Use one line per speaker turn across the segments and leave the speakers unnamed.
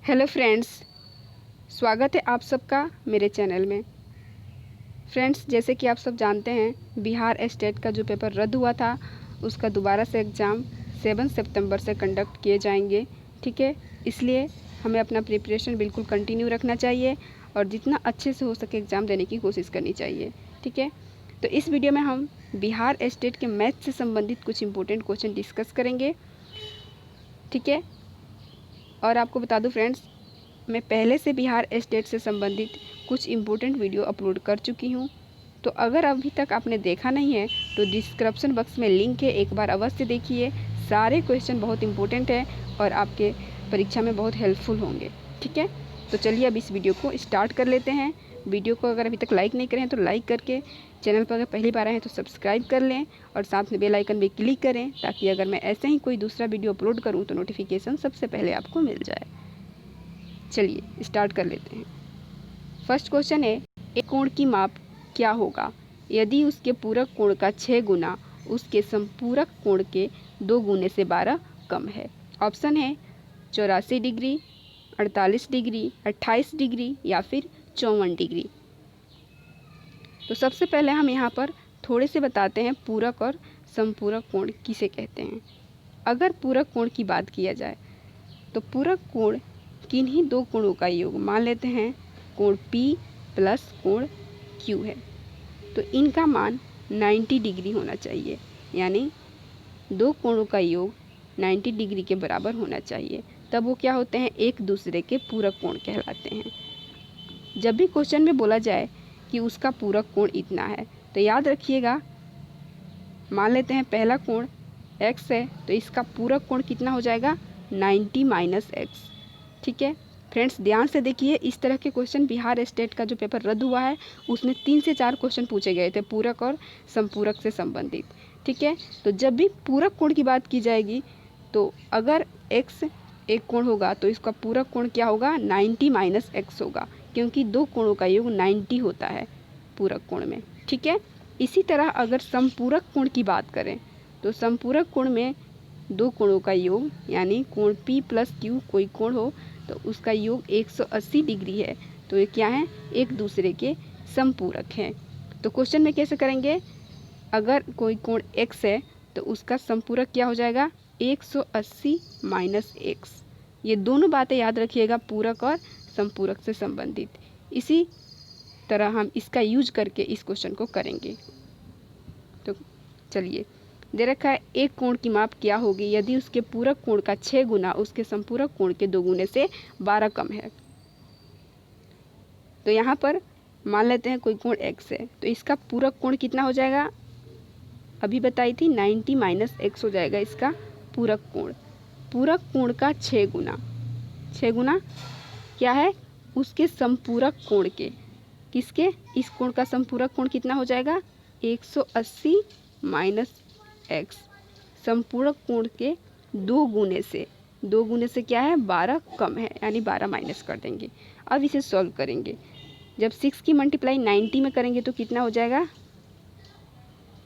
Hello friends, स्वागत है आप सबका मेरे चैनल में। फ्रेंड्स, जैसे कि आप सब जानते हैं, बिहार स्टेट का जो पेपर रद्द हुआ था उसका दोबारा से एग्ज़ाम 7 सितंबर से कंडक्ट किए जाएंगे। ठीक है, इसलिए हमें अपना प्रिपरेशन बिल्कुल कंटिन्यू रखना चाहिए और जितना अच्छे से हो सके एग्ज़ाम देने की कोशिश करनी चाहिए। ठीक है, तो इस वीडियो में हम बिहार स्टेट के मैथ से संबंधित कुछ इंपॉर्टेंट क्वेश्चन डिस्कस करेंगे। ठीक है, और आपको बता दूं फ्रेंड्स, मैं पहले से बिहार स्टेट से संबंधित कुछ इम्पोर्टेंट वीडियो अपलोड कर चुकी हूँ। तो अगर अभी तक आपने देखा नहीं है तो डिस्क्रिप्शन बॉक्स में लिंक है, एक बार अवश्य देखिए। सारे क्वेश्चन बहुत इंपॉर्टेंट हैं और आपके परीक्षा में बहुत हेल्पफुल होंगे। ठीक है, तो चलिए अब इस वीडियो को स्टार्ट कर लेते हैं। वीडियो को अगर अभी तक लाइक नहीं करें तो लाइक करके, चैनल पर अगर पहली बार आए हैं तो सब्सक्राइब कर लें और साथ में बेल आइकन भी क्लिक करें ताकि अगर मैं ऐसे ही कोई दूसरा वीडियो अपलोड करूं तो नोटिफिकेशन सबसे पहले आपको मिल जाए। चलिए स्टार्ट कर लेते हैं। फर्स्ट क्वेश्चन है, एक कोण की माप क्या होगा यदि उसके पूरक कोण का 6 गुना उसके संपूरक कोण के 2 गुने से 12 कम है। ऑप्शन है 84 डिग्री, 48 डिग्री, 28 डिग्री या फिर 54 डिग्री। तो सबसे पहले हम यहाँ पर थोड़े से बताते हैं पूरक और संपूरक कोण किसे कहते हैं। अगर पूरक कोण की बात किया जाए तो पूरक कोण किन्हीं दो कोणों का योग, मान लेते हैं कोण P प्लस कोण Q है, तो इनका मान 90 डिग्री होना चाहिए, यानी दो कोणों का योग 90 डिग्री के बराबर होना चाहिए, तब वो क्या होते हैं, एक दूसरे के पूरक कोण कहलाते हैं। जब भी क्वेश्चन में बोला जाए कि उसका पूरक कोण इतना है तो याद रखिएगा, मान लेते हैं पहला कोण x है तो इसका पूरक कोण कितना हो जाएगा, 90 माइनस x। ठीक है फ्रेंड्स, ध्यान से देखिए, इस तरह के क्वेश्चन बिहार स्टेट का जो पेपर रद्द हुआ है उसमें 3 से 4 क्वेश्चन पूछे गए थे पूरक और संपूरक से संबंधित। ठीक है, तो जब भी पूरक कोण की बात की जाएगी तो अगर x एक कोण होगा तो इसका पूरक कोण क्या होगा, 90 माइनस x होगा, क्योंकि दो कोणों का योग 90 होता है पूरक कोण में। ठीक है, इसी तरह अगर संपूरक कोण की बात करें तो संपूरक कोण में दो कोणों का योग, यानी कोण P प्लस Q कोई कोण हो तो उसका योग 180 डिग्री है, तो ये क्या है, एक दूसरे के संपूरक हैं। तो क्वेश्चन में कैसे करेंगे, अगर कोई कोण x है तो उसका संपूरक क्या हो जाएगा, 180 माइनस x। ये दोनों बातें याद रखिएगा, पूरक और संपूरक से संबंधित। इसी तरह हम इसका यूज करके इस क्वेश्चन को करेंगे। तो चलिए, दे रखा है एक कोण की माप क्या होगी यदि उसके पूरक कोण का 6 गुना उसके संपूरक कोण के 2 गुने से 12 कम है। तो यहाँ पर मान लेते हैं कोई कोण x है तो इसका पूरक कोण कितना हो जाएगा, अभी बताई थी 90 माइनस x हो जाएगा इसका पूरक कोण। पूरक कोण का 6 गुना, 6 गुना क्या है, उसके संपूरक कोण के, किसके, इस कोण का संपूरक कोण कितना हो जाएगा, 180 माइनस x। संपूरक कोण के 2 गुने से, 2 गुने से क्या है, 12 कम है, यानी 12 माइनस कर देंगे। अब इसे सॉल्व करेंगे, जब 6 की मल्टीप्लाई 90 में करेंगे तो कितना हो जाएगा,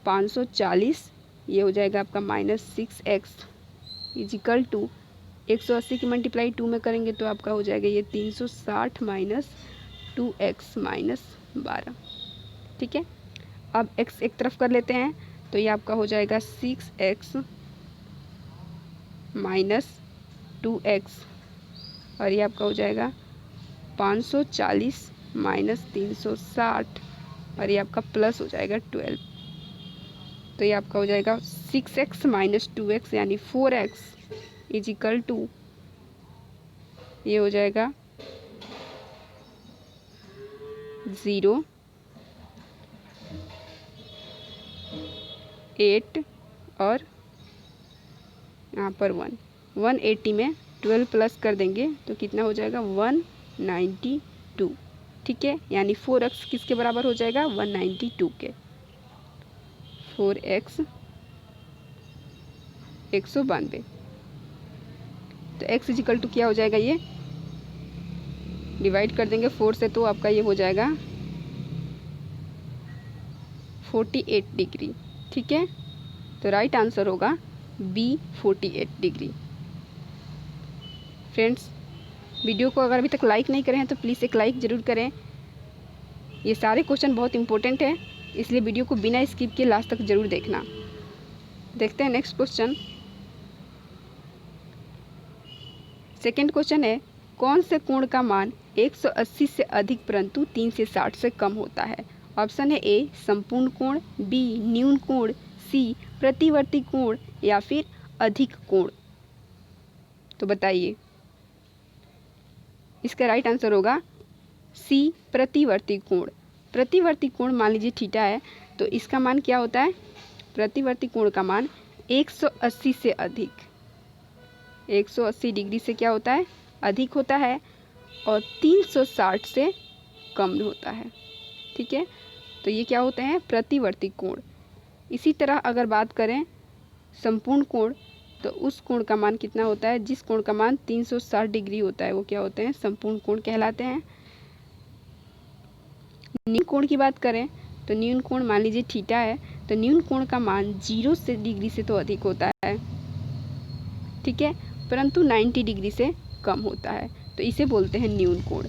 540। ये हो जाएगा आपका माइनस 6x इजिकल टू 180 की मल्टीप्लाई 2 में करेंगे तो आपका हो जाएगा ये 360 माइनस 2x माइनस 12। ठीक है, अब x एक तरफ कर लेते हैं तो ये आपका हो जाएगा 6x माइनस 2x और ये आपका हो जाएगा 540 माइनस 360 और ये आपका प्लस हो जाएगा 12। तो ये आपका हो जाएगा 6x माइनस 2x यानी 4x इजिकल टू, ये हो जाएगा 0, 8 और यहाँ पर 1, 180 में 12 प्लस कर देंगे तो कितना हो जाएगा, 192। ठीक है, यानी 4x किसके बराबर हो जाएगा, 192 के। 4x 192, तो x इजिकल टू क्या हो जाएगा, ये डिवाइड कर देंगे 4 से तो आपका ये हो जाएगा 48 डिग्री। ठीक है, तो राइट आंसर होगा B 48 डिग्री। फ्रेंड्स, वीडियो को अगर अभी तक लाइक नहीं करें हैं तो प्लीज़ एक लाइक ज़रूर करें। ये सारे क्वेश्चन बहुत इंपॉर्टेंट है, इसलिए वीडियो को बिना स्किप किए लास्ट तक ज़रूर देखना। देखते हैं नेक्स्ट क्वेश्चन। सेकंड क्वेश्चन है, कौन से कोण का मान 180 से अधिक परंतु 3 से 60 से कम होता है? ऑप्शन है ए संपूर्ण कोण, बी न्यून कोण, सी प्रतिवर्ती कोण या फिर अधिक कोण। तो बताइए, इसका राइट आंसर होगा सी प्रतिवर्ती कोण। प्रतिवर्ती कोण मान लीजिए थीटा है, तो इसका मान क्या होता है? प्रतिवर्ती कोण का मान 180 से अधिक, 180 डिग्री से क्या होता है? अधिक होता है, और 360 से कम होता है। ठीक है, तो ये क्या होते हैं? प्रतिवर्ती कोण। इसी तरह अगर बात करें संपूर्ण कोण, तो उस कोण का मान कितना होता है? जिस कोण का मान 360 डिग्री होता है वो क्या होते हैं? संपूर्ण कोण कहलाते हैं। न्यून कोण की बात करें तो न्यून कोण मान लीजिए थीटा है, तो न्यून कोण का मान 0 से डिग्री से तो अधिक होता है, ठीक है, परंतु 90 डिग्री से कम होता है, तो इसे बोलते हैं न्यून कोण।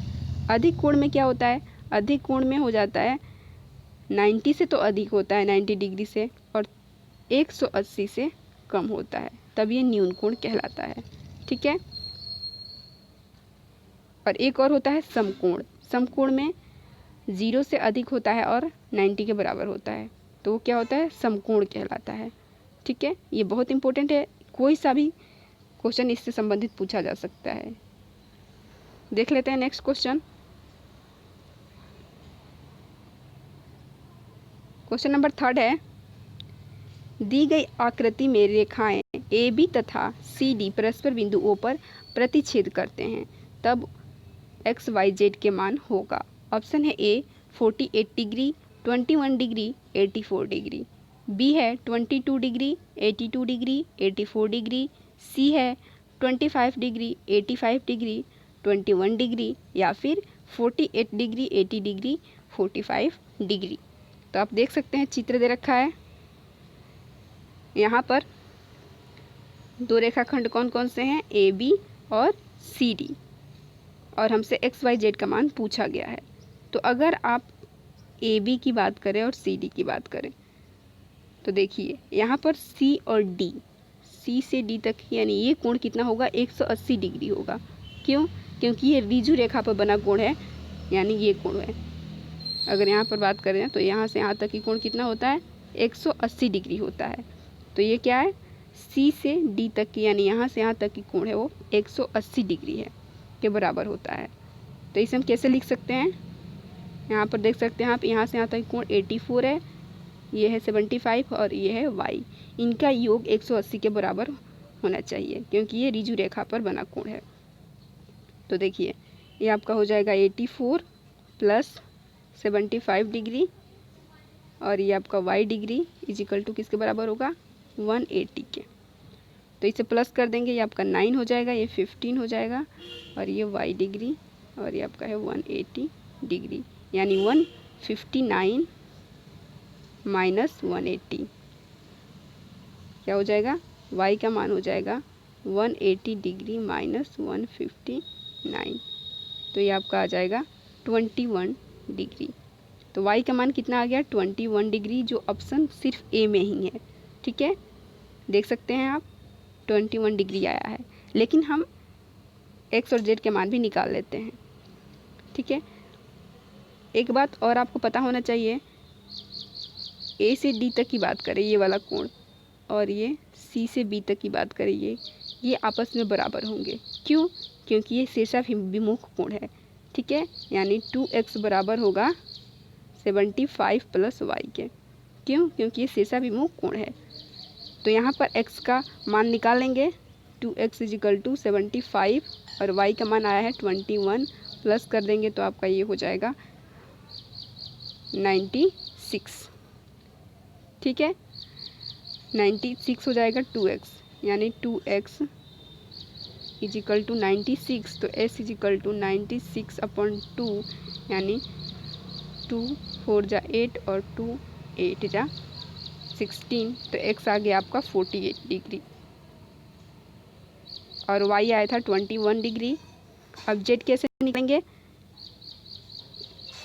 अधिक कोण में क्या होता है? अधिक कोण में हो जाता है 90 से तो अधिक होता है 90 डिग्री से, और 180 से कम होता है, तब ये न्यून कोण कहलाता है। ठीक है, और एक और होता है समकोण। समकोण में 0 से अधिक होता है और 90 के बराबर होता है, तो वो क्या होता है? समकोण कहलाता है। ठीक है, ये बहुत इंपॉर्टेंट है, कोई सा भी क्वेश्चन इससे संबंधित पूछा जा सकता है। देख लेते हैं next question. Question number third है, दी गई आकृति में रेखाएं ए बी तथा सी डी परस्पर बिंदु O पर प्रतिच्छेद करते हैं, तब एक्स वाई जेड के मान होगा। ऑप्शन है ए 48 डिग्री, 21 डिग्री, 84 डिग्री, बी है 22 डिग्री, 82 डिग्री, 84 डिग्री, सी है 25 डिग्री, 85 डिग्री, 21 डिग्री, या फिर 48 डिग्री, 80 डिग्री, 45 डिग्री। तो आप देख सकते हैं चित्र दे रखा है, यहाँ पर दो रेखाखंड कौन कौन से हैं? ए बी और सी डी, और हमसे एक्स वाई जेड का मान पूछा गया है। तो अगर आप ए बी की बात करें और सी डी की बात करें, तो देखिए यहाँ पर सी और डी, सी से डी तक यानी ये कोण कितना होगा? 180 डिग्री होगा। क्यों? क्योंकि ये ऋजु रेखा पर बना कोण है, यानी ये कोण है। अगर यहाँ पर बात करें तो यहाँ से यहाँ तक की कोण कितना होता है? 180 डिग्री होता है। तो ये क्या है? सी से डी तक की यानी यहाँ से यहाँ तक की कोण है वो 180 डिग्री है के बराबर होता है। तो इसे हम कैसे लिख सकते हैं? यहाँ पर देख सकते हैं आप, यहाँ से यहाँ तक कोण 84 है, ये है 75 और ये है y। इनका योग 180 के बराबर होना चाहिए, क्योंकि ये ऋजु रेखा पर बना कोण है। तो देखिए ये आपका हो जाएगा 84 प्लस 75 डिग्री, और ये आपका y डिग्री इजिकल टू किसके बराबर होगा? 180 के। तो इसे प्लस कर देंगे, ये आपका 9 हो जाएगा, ये 15 हो जाएगा, और ये y डिग्री, और ये आपका है 180 डिग्री, यानी 159 माइनस 180 क्या हो जाएगा? y का मान हो जाएगा 180 डिग्री माइनस 159, तो ये आपका आ जाएगा 21 डिग्री। तो y का मान कितना आ गया? 21 डिग्री, जो ऑप्शन सिर्फ ए में ही है। ठीक है, देख सकते हैं आप 21 डिग्री आया है, लेकिन हम x और z के मान भी निकाल लेते हैं। ठीक है, एक बात और आपको पता होना चाहिए, ए से डी तक की बात करें ये वाला कोण, और ये सी से बी तक की बात करें ये आपस में बराबर होंगे। क्यों? क्योंकि ये शीर्षाभिमुख कोण है। ठीक है, यानी 2x बराबर होगा 75 प्लस y के। क्यों? क्योंकि ये शीर्षाभिमुख कोण है। तो यहाँ पर x का मान निकाल लेंगे, 2x इजिकल टू 75 और y का मान आया है 21, प्लस कर देंगे तो आपका ये हो जाएगा 96। ठीक है, 96 हो जाएगा 2x, यानी 2x इजिकल टू 96, तो s इजिकल टू 96/2, यानी 2 4 जा 8 और 2 8 जा 16, तो x आ गया आपका 48 डिग्री, और y आया था 21 डिग्री, अब जेड कैसे निकालेंगे,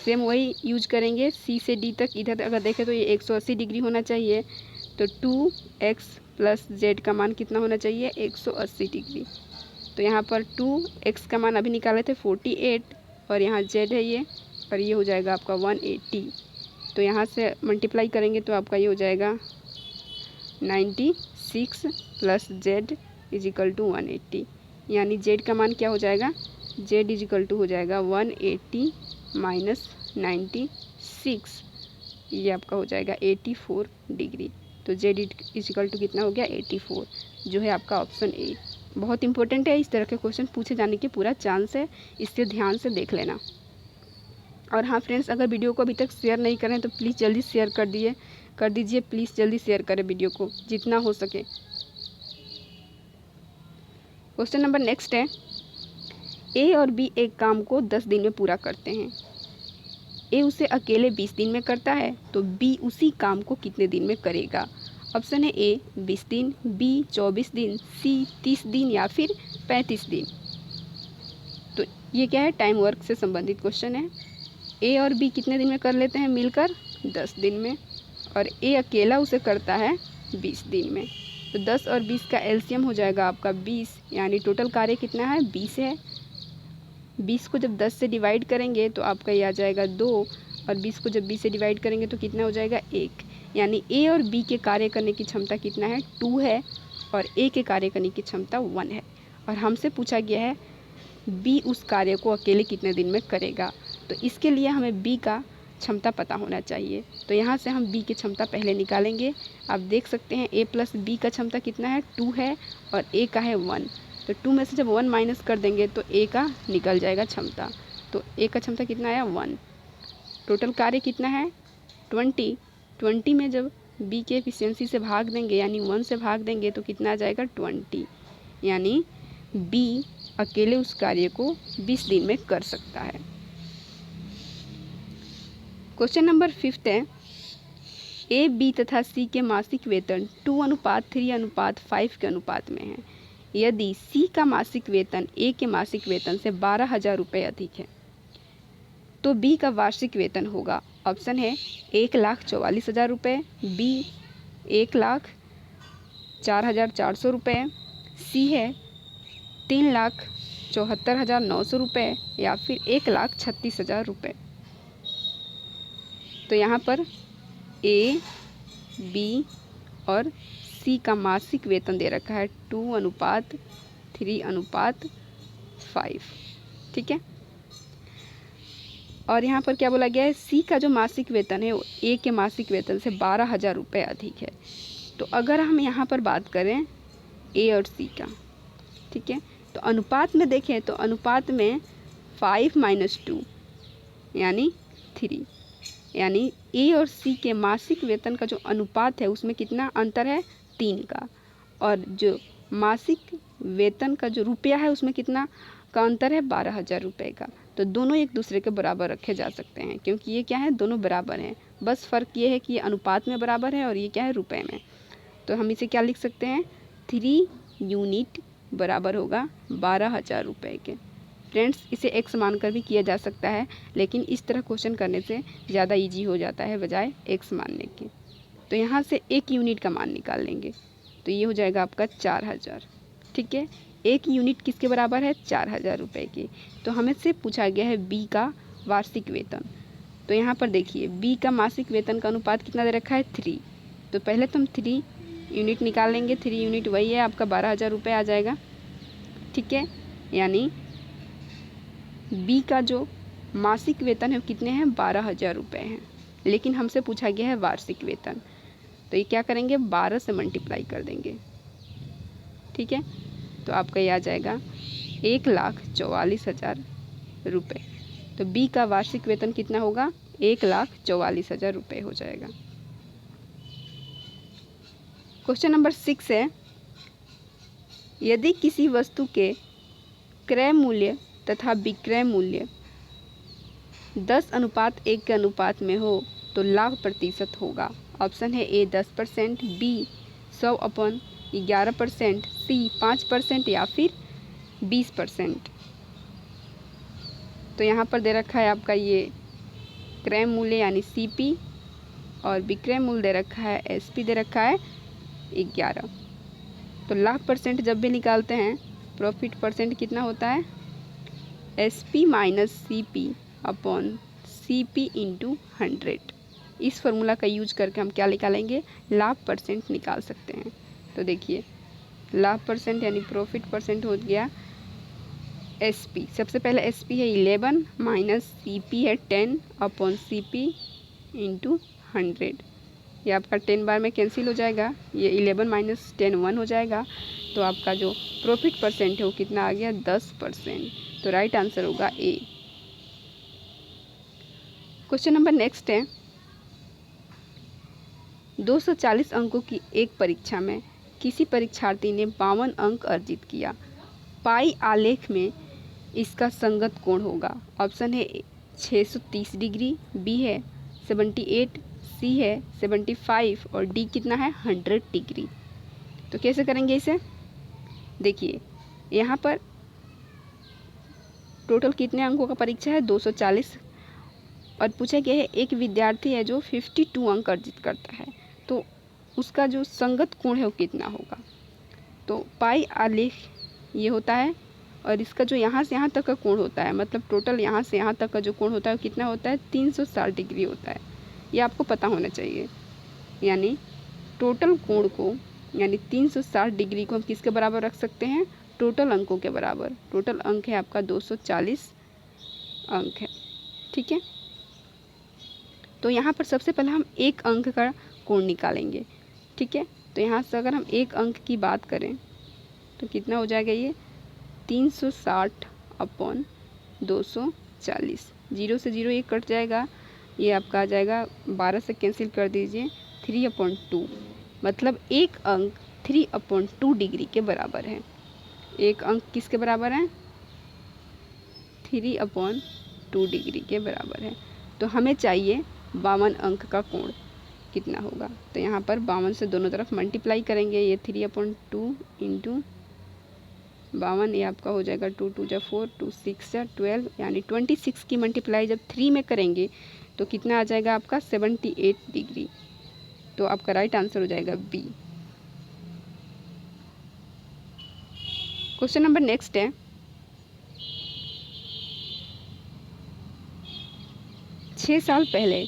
सेम वही यूज करेंगे, सी से डी तक। इधर अगर देखें तो ये 180 डिग्री होना चाहिए, तो 2x प्लस जेड का मान कितना होना चाहिए, 180 डिग्री। तो यहाँ पर 2x का मान अभी निकाले थे 48, और यहाँ z है ये, और ये हो जाएगा आपका 180। तो यहाँ से मल्टीप्लाई करेंगे तो आपका ये हो जाएगा 96 प्लस z इजिकल टू 180, यानी z का मान क्या हो जाएगा, z इजिकल टू हो जाएगा 180 माइनस 96, ये आपका हो जाएगा 84 डिग्री। तो z इजिकल टू कितना हो गया, 84, जो है आपका ऑप्शन ए। बहुत इंपॉर्टेंट है, इस तरह के क्वेश्चन पूछे जाने की पूरा चांस है, इससे ध्यान से देख लेना। और हाँ फ्रेंड्स, अगर वीडियो को अभी तक शेयर नहीं करें तो प्लीज़ जल्दी शेयर कर दीजिए, प्लीज़ जल्दी शेयर करें वीडियो को जितना हो सके। क्वेश्चन नंबर नेक्स्ट है, ए और बी एक काम को 10 दिन में पूरा करते हैं। ए उसे अकेले 20 दिन में करता है, तो बी उसी काम को कितने दिन में करेगा। ऑप्शन है ए 20 दिन, बी 24 दिन, सी 30 दिन या फिर 35 दिन। तो ये क्या है, टाइम वर्क से संबंधित क्वेश्चन है। ए और बी कितने दिन में कर लेते हैं मिलकर, 10 दिन में, और ए अकेला उसे करता है 20 दिन में। तो 10 और 20 का एलसीएम हो जाएगा आपका 20, यानी टोटल कार्य कितना है, 20 है। 20 को जब 10 से डिवाइड करेंगे तो आपका ये आ जाएगा 2, और 20 को जब 20 से डिवाइड करेंगे तो कितना हो जाएगा, 1। यानी ए और बी के कार्य करने की क्षमता कितना है, 2 है, और ए के कार्य करने की क्षमता 1 है। और हमसे पूछा गया है बी उस कार्य को अकेले कितने दिन में करेगा, तो इसके लिए हमें बी का क्षमता पता होना चाहिए। तो यहाँ से हम बी की क्षमता पहले निकालेंगे। आप देख सकते हैं ए प्लस बी का क्षमता कितना है, 2 है, और ए का है 1। तो 2 में से जब 1 माइनस कर देंगे तो ए का निकल जाएगा क्षमता। तो ए का क्षमता कितना आया, 1। टोटल कार्य कितना है, 20। 20 में जब बी के एफिशिएंसी से भाग देंगे, यानी 1 से भाग देंगे, तो कितना आ जाएगा, 20। यानी बी अकेले उस कार्य को 20 दिन में कर सकता है। क्वेश्चन नंबर 5 है, ए बी तथा सी के मासिक वेतन 2:3:5 के अनुपात में है। यदि सी का मासिक वेतन ए के मासिक वेतन से 12,000 रुपये अधिक है तो बी का वार्षिक वेतन होगा। ऑप्शन है 1,44,000 रुपये, बी 1,04,400 रुपये, सी है 3,74,900 रुपये, या फिर 1,36,000 रुपये। तो यहाँ पर ए बी और सी का मासिक वेतन दे रखा है 2:3:5, ठीक है। और यहाँ पर क्या बोला गया है, सी का जो मासिक वेतन है वो ए के मासिक वेतन से 12,000 रुपये अधिक है। तो अगर हम यहाँ पर बात करें ए और सी का, ठीक है, तो अनुपात में देखें तो अनुपात में 5 - 2 यानी 3, यानी ए और सी के मासिक वेतन का जो अनुपात है उसमें कितना अंतर है, 3 का। और जो मासिक वेतन का जो रुपया है उसमें कितना का अंतर है, 12,000 रुपये का। तो दोनों एक दूसरे के बराबर रखे जा सकते हैं, क्योंकि ये क्या है, दोनों बराबर हैं। बस फ़र्क ये है कि ये अनुपात में बराबर है और ये क्या है, रुपए में। तो हम इसे क्या लिख सकते हैं, 3 यूनिट बराबर होगा 12,000 रुपये के। फ्रेंड्स, इसे एक्स मानकर भी किया जा सकता है, लेकिन इस तरह क्वेश्चन करने से ज़्यादा इजी हो जाता है बजाय एक्स मानने के। तो यहाँ से 1 यूनिट का मान निकाल लेंगे, तो ये हो जाएगा आपका 4,000, ठीक है। 1 यूनिट किसके बराबर है, 4,000 रुपये की। तो हमें से पूछा गया है बी का वार्षिक वेतन। तो यहाँ पर देखिए बी का मासिक वेतन का अनुपात कितना दे रखा है, 3। तो पहले तो हम 3 यूनिट निकाल लेंगे। 3 यूनिट वही है आपका 12,000 रुपये आ जाएगा, ठीक है। यानी बी का जो मासिक वेतन है वो कितने हैं, 12,000 रुपये हैं, लेकिन हमसे पूछा गया है वार्षिक वेतन। तो ये क्या करेंगे, 12 से मल्टीप्लाई कर देंगे, ठीक है। तो आपका ये आ जाएगा 1,44,000 रुपये। तो बी का वार्षिक वेतन कितना होगा, 1,44,000 रुपये हो जाएगा। क्वेश्चन नंबर 6 है, यदि किसी वस्तु के क्रय मूल्य तथा विक्रय मूल्य 10:1 के अनुपात में हो तो लाभ प्रतिशत होगा। ऑप्शन है ए 10%, बी 100/11%, सी 5% या फिर 20%। तो यहाँ पर दे रखा है आपका ये क्रय मूल्य यानी CP और विक्रय मूल्य दे रखा है SP दे रखा है 11। तो लाभ परसेंट जब भी निकालते हैं प्रॉफिट परसेंट कितना होता है SP minus CP upon CP into 100। इस फॉर्मूला का यूज करके हम क्या निकालेंगे, लाभ परसेंट निकाल सकते हैं। तो देखिए लाभ परसेंट यानी प्रॉफिट परसेंट हो गया SP। सबसे पहले SP है 11 माइनस CP है 10 अपॉन CP इंटू 100। ये आपका 10 बार में कैंसिल हो जाएगा, ये 11 माइनस 10 1 हो जाएगा। तो आपका जो प्रॉफिट परसेंट है वो कितना आ गया 10%। तो राइट आंसर होगा A। क्वेश्चन नंबर नेक्स्ट है 240 अंकों की एक परीक्षा में किसी परीक्षार्थी ने 52 अंक अर्जित किया। पाई आलेख में इसका संगत कोण होगा। ऑप्शन है 630 डिग्री, बी है 78, सी है 75 और डी कितना है 100 डिग्री। तो कैसे करेंगे इसे, देखिए यहाँ पर टोटल कितने अंकों का परीक्षा है 240 और पूछा गया है एक विद्यार्थी है जो 52 अंक अर्जित करता है, तो उसका जो संगत कोण है वो कितना होगा। तो पाई आलेख ये होता है और इसका जो यहाँ से यहाँ तक का कोण होता है, मतलब टोटल यहाँ से यहाँ तक का जो कोण होता है वो कितना होता है 360 डिग्री होता है। ये आपको पता होना चाहिए। यानी टोटल कोण को यानी 360 डिग्री को हम किसके बराबर रख सकते हैं, टोटल अंकों के बराबर। टोटल अंक है आपका 240 अंक है, ठीक है। तो यहाँ पर सबसे पहले हम एक अंक का कोण निकालेंगे, ठीक है। तो यहाँ से अगर हम एक अंक की बात करें तो कितना हो जाएगा, ये 360 अपॉन 240। 0 से 0 ये कट जाएगा, ये आपका आ जाएगा 12 से कैंसिल कर दीजिए 3/2, मतलब एक अंक 3/2 डिग्री के बराबर है। एक अंक किसके बराबर है 3/2 डिग्री के बराबर है। तो हमें चाहिए 52 अंक का कोण कितना होगा। तो यहाँ पर 52 से दोनों तरफ मल्टीप्लाई करेंगे, ये 3/2 इंटू 52, ये आपका हो जाएगा 2 2 जा 4, 2 6 जा 12, यानी 26 की मल्टीप्लाई जब 3 में करेंगे तो कितना आ जाएगा आपका 78 डिग्री। तो आपका राइट आंसर हो जाएगा बी। क्वेश्चन नंबर नेक्स्ट है 6 साल पहले